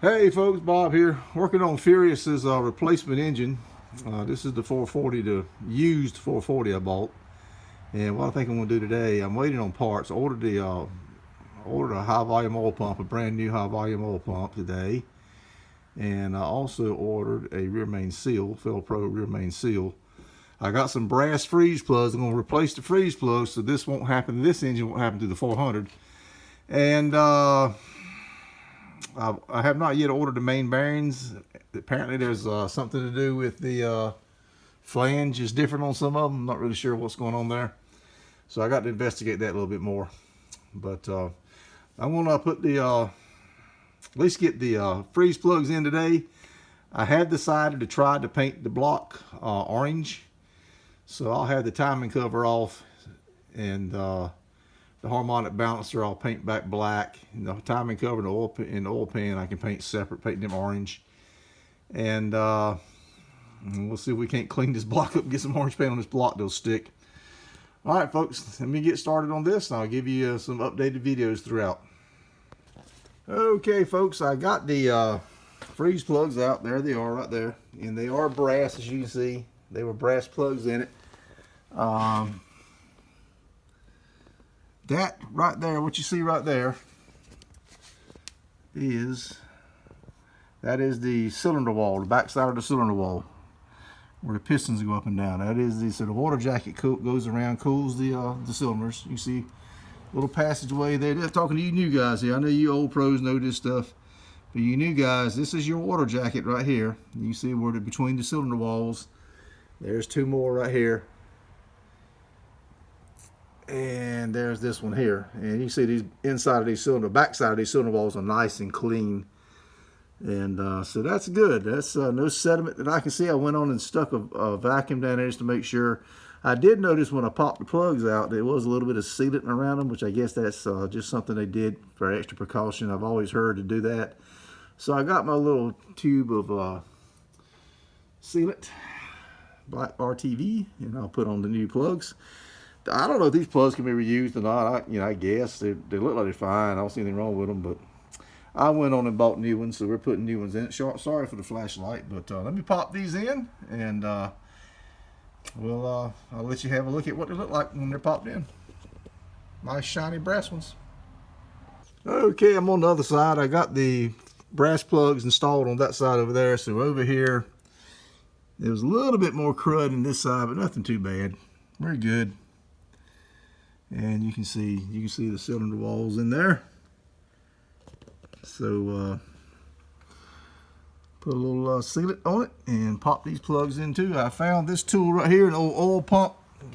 Hey folks, Bob here, working on FURYIOUS's replacement engine. This is the 440, the used 440 I bought. And what I think I'm going to do today, I'm waiting on parts. I ordered a high volume oil pump, a brand new high volume oil pump today. And I also ordered a rear main seal, Pro rear main seal. I got some brass freeze plugs. I'm going to replace the freeze plugs so this won't happen. This engine won't happen to the 400. And I have not yet ordered the main bearings. Apparently there's something to do with the flange is different on some of them. I'm not really sure what's going on there. So I got to investigate that a little bit more. But I'm going to put the, at least get the freeze plugs in today. I had decided to try to paint the block orange. So I'll have the timing cover off and the harmonic balancer I'll paint back black, and the timing cover and the oil pan I can paint separate, paint them orange. And we'll see if we can't clean this block up and get some orange paint on this block that'll stick. Alright folks, let me get started on this and I'll give you some updated videos throughout. Okay folks, I got the freeze plugs out. There they are right there, and they are brass, as you can see. They were brass plugs in it. That right there, what you see right there, that is the cylinder wall, the back side of the cylinder wall, where the pistons go up and down. That is the, so the water jacket goes around, cools the cylinders. You see a little passageway there. They're talking to you new guys here. I know you old pros know this stuff, but you new guys, this is your water jacket right here. You see where between the cylinder walls, there's two more right here. And there's this one here, and you see these inside of these cylinder, back side of these cylinder walls are nice and clean, and so that's good. That's no sediment that I can see. I went on and stuck a vacuum down there just to make sure. I did notice when I popped the plugs out there was a little bit of sealant around them, which I guess that's just something they did for extra precaution. I've always heard to do that. So I got my little tube of sealant, black RTV, and I'll put on the new plugs. I don't know if these plugs can be reused or not. I guess they look like they're fine. I don't see anything wrong with them, but I went on and bought new ones, so we're putting new ones in. Sorry for the flashlight, but let me pop these in, and I'll let you have a look at what they look like when they're popped in. Nice shiny brass ones. Okay, I'm on the other side. I got the brass plugs installed on that side over there. So over here, there was a little bit more crud in this side, but nothing too bad. Very good. And you can see the cylinder walls in there. So put a little sealant on it and pop these plugs in too. I found this tool right here, an old oil pump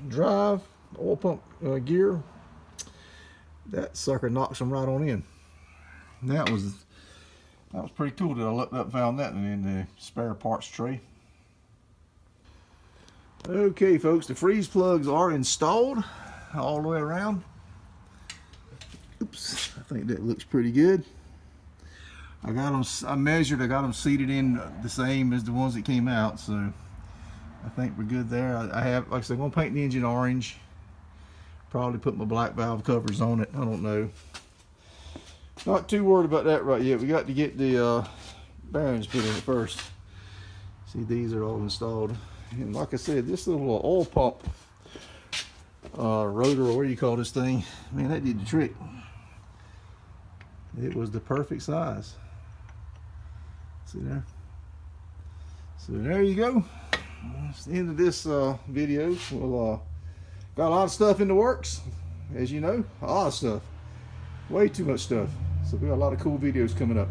drive, oil pump gear. That sucker knocks them right on in. And that was pretty cool that I looked up and found that in the spare parts tray. Okay folks, the freeze plugs are installed all the way around. Oops, I think that looks pretty good. I got them, I got them seated in the same as the ones that came out, so I think we're good there. I have, like I said, I'm gonna paint the engine orange. Probably put my black valve covers on it. I don't know. Not too worried about that right yet. We got to get the bearings put in it first. See, these are all installed. And like I said, this little oil pump rotor, or what do you call this thing, man, that did the trick. It was the perfect size. See there? So there you go. That's the end of this video. We'll got a lot of stuff in the works, as you know. A lot of stuff, way too much stuff. So we got a lot of cool videos coming up.